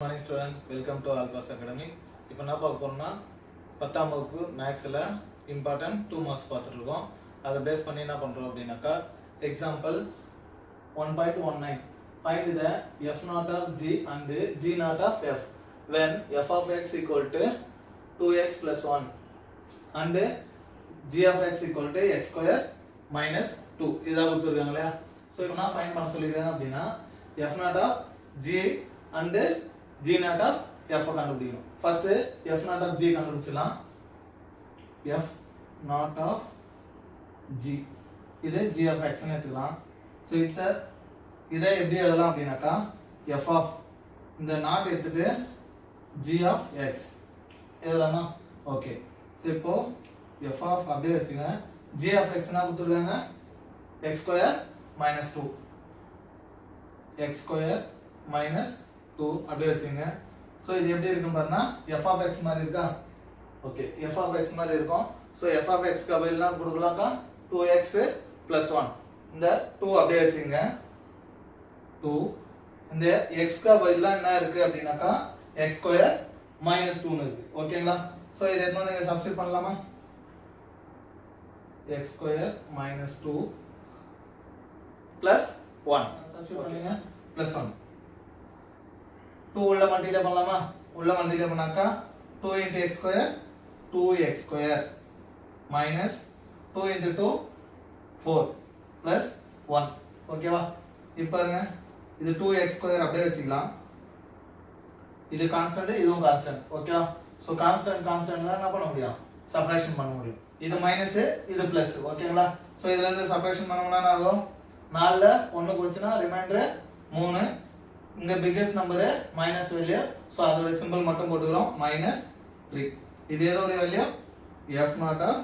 morning student, welcome to Alpas Academy. இப்போ என்ன பார்க்க போறோம்னா 10ஆம் வகுப்பு மேக்ஸ்ல இம்பார்ட்டன்ட் 2 மார்க்ஸ் பார்த்துட்டு இருக்கோம். அதை பேஸ் பண்ணி என்ன பண்றோம் அப்படினாக்கா example 1.19 find the f naught of g and g naught of f when f of x equal to 2x plus 1 and g of x equal to x square minus 2 இதா கொடுத்திருக்காங்க இல்லையா. சோ இப்போ நான் find பண்ண சொல்லிருக்காங்க அப்படினா f naught of g and g naught of f கண்டுபிடிக்கணும். First f naught of g கண்டுபிடிச்சலாம். f naught of g இது g of x ன்னு எடுத்துக்கலாம். சோ இதை எப்படி எழுதலாம் அப்படினாக்கா f of இந்த நாட் எடுத்துட்டு g of x எழுதலாமா? ஓகே. சோ இப்போ f of அப்படியே வெச்சுங்க. g of x னா கொடுத்திருக்காங்க x square minus 2 x square minus 2 அப்படியே வெச்சுங்க. சோ இது எப்படி இருக்கும் பாருங்க, f of x மாதிரி இருக்கா? ஓகே, f of x மாதிரி இருக்கும். சோ f of x க்கு பதிலா கொடுக்கலாம்க்கா 2x plus 1. இந்த 2 அப்படியே வெச்சுங்க. 2 இந்த x க்கு பதிலா என்ன இருக்கு அப்படினாக்கா x square minus 2 ன்னு இருக்கு. ஓகேங்களா? சோ இத என்ன நீங்க சப்ஸ்டிட்யூட் பண்ணலாமா? x square minus 2 plus 1 substitute பண்ணுங்க plus 1. 2 உள்ள மல்டிப்ளை பண்ணலாமா? உள்ள மல்டிப்ளை பண்ணாக்கா 2 into x square 2x square minus 2 into 2 4 plus 1. ஓகேவா? இப்போ பாருங்க, இது 2x square அப்படியே வெச்சுக்கலாம். இது கான்ஸ்டன்ட், இதுவும் கான்ஸ்டன்ட். ஓகேவா? சோ கான்ஸ்டன்ட் தான் என்ன பண்ண முடியும்? சப்ட்ராக்ஷன் பண்ண முடியும். இது மைனஸ், இது பிளஸ். ஓகேங்களா? சோ இதுல இருந்து சப்ட்ராக்ஷன் பண்ணோம்னா என்ன ஆகும்? 4 ல 1 போச்சுனா ரிமைண்டர் 3. இங்க biggest number minus value. So அதோட சிம்பல் மட்டும் போட்டுறோம் -3. இது எதோட value? f naught of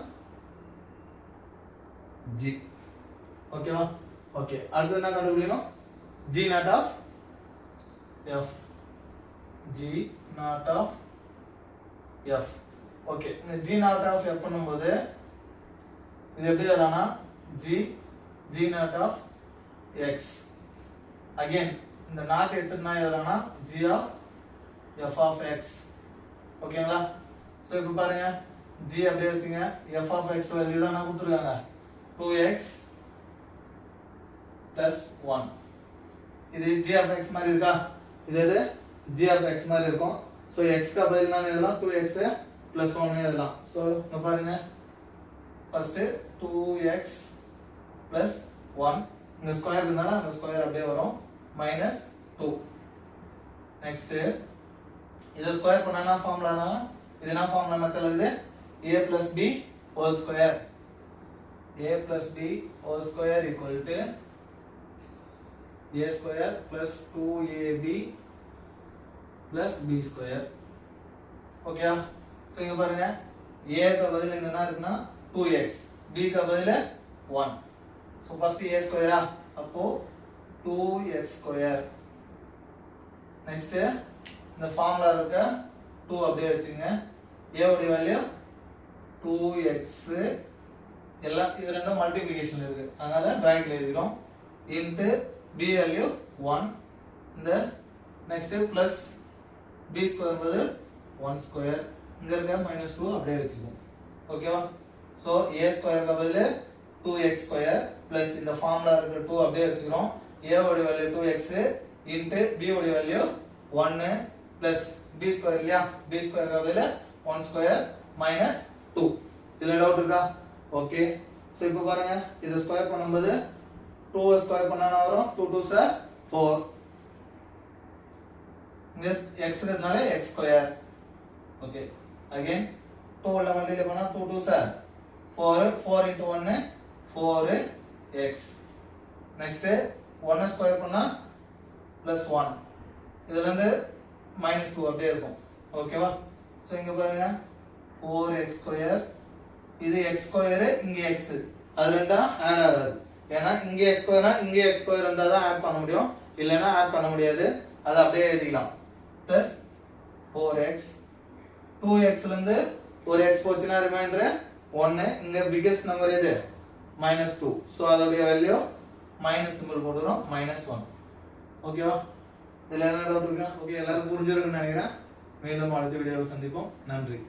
g. ஓகேவா? ஓகே. அடுத்து என்ன கண்டுபிடிக்கணும்? g naught of f. g naught of f. Okay. இந்த g naught of f பண்ணும்போது இது எப்படி வரலாம்னா g naught of x. again இந்த நாட் எடுத்துனா எதுனா g of f of x. ஓகேங்களா? சோ இப்போ பாருங்க, g அப்படியே வெச்சுங்க. f of x வேல்யூ தான் நான் கொடுத்திருக்காங்க 2x plus 1. இது g of x மாதிரி இருக்கா? இது g of x மாதிரி இருக்கும். சோ x க்கு பதிலா என்ன எழுதலாம்? 2x plus 1 எழுதலாம். சோ இங்க பாருங்க, ஃபர்ஸ்ட் 2x plus 1 இங்க ஸ்கொயர் இருந்தானா அந்த ஸ்கொயர் அப்படியே வரும் -2. நெக்ஸ்ட் இத ஸ்கொயர் பண்ணனா ஃபார்முலானா இது என்ன ஃபார்முலா மெத்தட்ல இருக்குது? a plus b whole square. a plus b whole square equal to a square plus 2ab plus b square. ஓகேயா? சோ இங்க பாருங்க, a க்கு பதிலா என்ன இருக்குன்னா 2x, b க்கு பதிலா 1. சோ ஃபர்ஸ்ட் a ஸ்கொயரா, அப்போ 2x square. நெக்ஸ்ட் இந்த ஃபார்முலா இருக்க 2 அப்படியே வெச்சுங்க. a உடைய வேல்யூ 2x, எல்லாம் இது ரெண்டும் மல்டிப்ளிகேஷன்ல இருக்கு, அதனால பிராக்கெட்ல எழுதிரோம். Into b value 1. இந்த நெக்ஸ்ட் பிளஸ் b ஸ்கொயர் பதில் 1 ஸ்கொயர். இங்க இருக்க -2 அப்படியே வெச்சுக்கோங்க. ஓகேவா? சோ a ஸ்கொயருக்கு பதில் 2x ஸ்கொயர் பிளஸ் இந்த ஃபார்முலா இருக்க 2 அப்படியே வெச்சுக்கிறோம். a உடைய வேல்யூ 2x இன்டு b உடைய வேல்யூ 1 பிளஸ் b ஸ்கொயர் இல்லையா? b ஸ்கொயருக்கு பதில் 1 ஸ்கொயர் -2. இதுல டவுட் இருக்கா? ஓகே. சோ இப்போ பாருங்க, இத ஸ்கொயர் பண்ணும்போது 2 ஸ்கொயர் பண்ணா வரும் 2 2s are 4. இங்க x இருக்கனால x ஸ்கொயர். ஓகே. அகைன் 2 உள்ள மல்டிப்ளை பண்ணா 2 2s are 4. 4 into 1 4x. Next 1 square பண்ணா +1. இதுல இருந்து -2 அப்படியே இருக்கும். ஓகேவா? சோ இங்க பாருங்க 4x ஸ்கொயர், இது x ஸ்கொயர், இங்க x, அது ரெண்டும் ஆட் ஆகாது. ஏனா இங்க x ஸ்கொயர்னா இங்க x ஸ்கொயர் வந்தா தான் ஆட் பண்ண முடியும், இல்லனா ஆட் பண்ண முடியாது. அத அப்படியே எழுதிக்கலாம். plus 4x 2x ல இருந்து ஒரு x போச்சுனா ரிமைண்டர் 1. இங்க பிக்கஸ்ட் நம்பர் எது? -2. சோ அதோட வேல்யூ மைனஸ் சிம்பல் போடுறோம் -1. ஓகேவா? இதில் என்ன டவுட் இருக்கா? ஓகே, எல்லாரும் புரிஞ்சிருக்குன்னு நினைக்கிறேன். மீண்டும் அடுத்த வீடியோவில் சந்திப்போம். நன்றி.